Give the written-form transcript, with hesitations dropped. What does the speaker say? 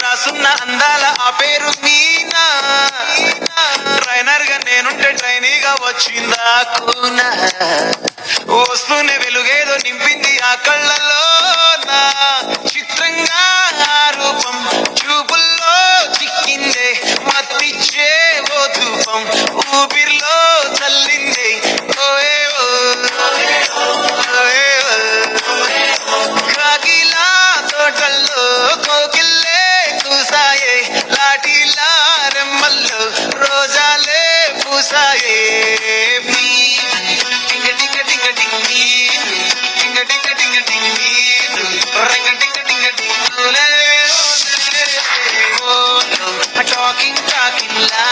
రాసున్న అందాల ఆ పేరు మీనా. ట్రైనర్ గా నేనుంటే ట్రైనీగా వచ్చిందా కూనా. వస్తూనే వెలుగేదో నింపింది ఆ కళ్ళలో నా. చిత్రంగా ఆ రూపం చూపుల్లో చిక్కిందే, మత్తిచ్చే ఓ ధూపం ఊపిరిలో చల్లిందే. ఓయే ఓ కాకిలా తోటల్లో కోకిల్లే కూసాయే, లాఠీలా రెమ్మల్లో రోజాలే పూసాయే. టింగ టింగ టింగ టింగి టింగ టింగ టింగ టింగి రింగ టింగ టింగ టింగులే. టాకింగ్ టాకింగ్ లా